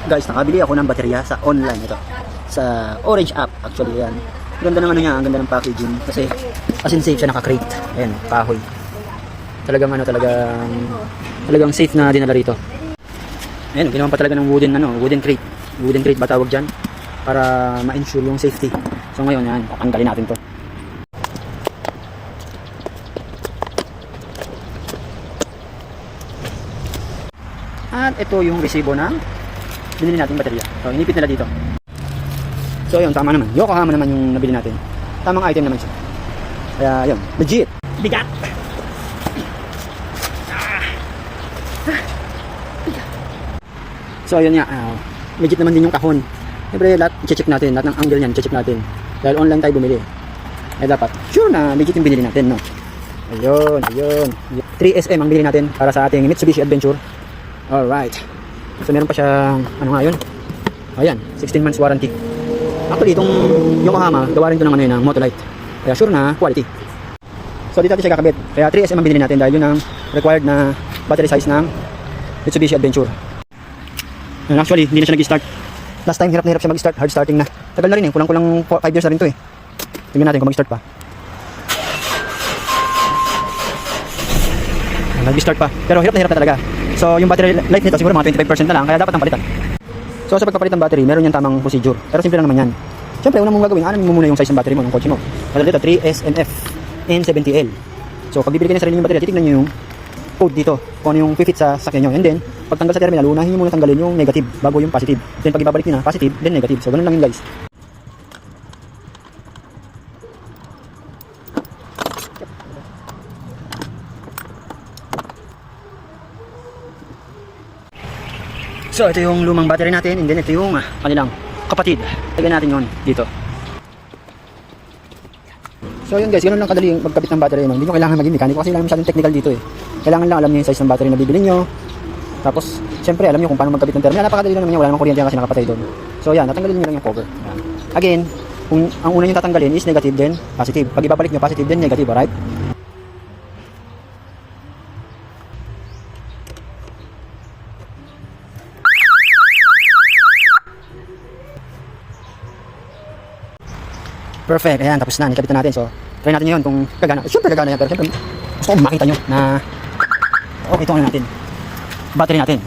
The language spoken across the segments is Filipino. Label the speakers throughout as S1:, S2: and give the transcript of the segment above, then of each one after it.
S1: Guys, nakabili ako ng baterya sa online ito. Sa Orange app actually yan. Ganda ng ano niya, ang ganda ng packaging kasi as in safe siya, naka-crate. Ayan, kahoy. Talagang talagang safe na dinala rito. Ayan, ginawan pa talaga ng wooden crate. Wooden crate ba tawag dyan? Para ma-ensure yung safety. So ngayon yan, tatanggalin natin to. At ito yung resibo ng binili natin baterya. So inipit nila dito. So yun, tama naman. Yokohama naman yung nabili natin. Tamang item naman siya. Kaya yun, legit. Bigat! So yun nga, legit naman din yung kahon. Siyempre lahat i-check natin, lahat ng angle niyan i-check natin. Dahil online tayo bumili. Eh dapat, sure na legit yung binili natin, no? Ayun. 3SM ang binili natin para sa ating Mitsubishi Adventure. Alright. So meron pa siyang, ano nga yun? Ayan, 16 months warranty. Actually, itong Yokohama, gawa rin ito ng, ng Motolite. Kaya sure na quality. So dito natin siya kakabit. Kaya 3SM ang binili natin dahil yun ang required na battery size ng Mitsubishi Adventure. And actually, hindi na siya nag-start. Last time, hirap na hirap siya mag-start. Hard starting na. Tagal na rin eh. Kulang-kulang 5 years na rin ito eh. Tingnan natin kung mag-start pa. Nag-start pa. Pero hirap na talaga. So yung battery life nito siguro mga 25% na lang. Kaya dapat nang palitan. So sa pagpapalit ng battery, meron yan tamang procedure. Pero simple lang naman yan. Siyempre, una mong gagawin, alamin mo muna yung size ng battery mo, ng kotse mo. Kasi dito, 3SNF N70L. So pag bibili ka ng sarili yung battery, titignan nyo yung code dito. Kung ano yung fit sa sakyan nyo. And then, pag tanggal sa terminal, unahin nyo muna tanggalin yung negative bago yung positive. Then pag ibabalik nyo na, positive, then negative. So ganun lang yun guys. So ito yung lumang battery natin, and then ito yung kanilang kapatid. Lagyan natin yun dito. So yun guys, ganun lang kadali yung magkabit ng battery. Hindi nyo kailangan maging mekaniko kasi lang masyadong technical dito eh. Kailangan lang alam nyo yung size ng battery na bibili nyo. Tapos, siyempre alam nyo kung paano magkabit ng terminal. Napakadali lang naman yan, wala namang kuryente yan kasi nakapatay doon. So yan, tatanggalin nyo lang yung cover. Yan. Again, kung ang una nyo tatanggalin is negative, then positive. Pag ibabalik nyo, positive, then negative, alright? Perfect, ayan, tapos na, nikabit na natin. So, try natin yun kung gagana. Siyempre gagana yan, pero siyempre gusto ko makita nyo na okay, ito ano natin, battery natin.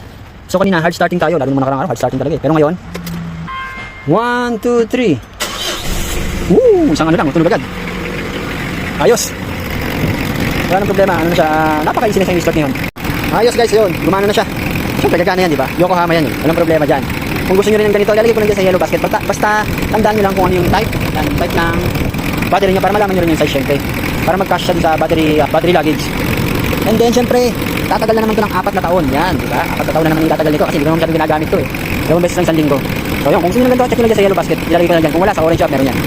S1: So kanina, hard starting tayo, lalo nung nakarang araw, hard starting talaga eh. Pero ngayon, 1, 2, 3. Isang ano lang, tunog agad. Ayos. Wala nang problema, ano na siya, napaka-easy na siya yung start ngayon. Ayos guys, yun, gumana na siya. Siyempre gagana yan, di ba? Yokohama yan eh, walang problema dyan. Kung gusto nyo rin ng ganito, ilalagay ko lang dyan sa yellow basket. Basta tandaan nyo lang kung ano yung type ng battery nyo para malaman nyo rin yung size syempre. Para mag-cash siya sa battery luggage. And then syempre, tatagal na naman ito ng 4 na taon. Yan, di ba? 4 na taon na naman yung tatagal nito kasi hindi ko naman masyadong ginagamit ito eh. 2 beses lang isang linggo. So yun, kung gusto nyo ng ganito, check nyo lang dyan sa yellow basket. Ilalagay ko lang dyan. Kung wala, sa orange shop, meron yan.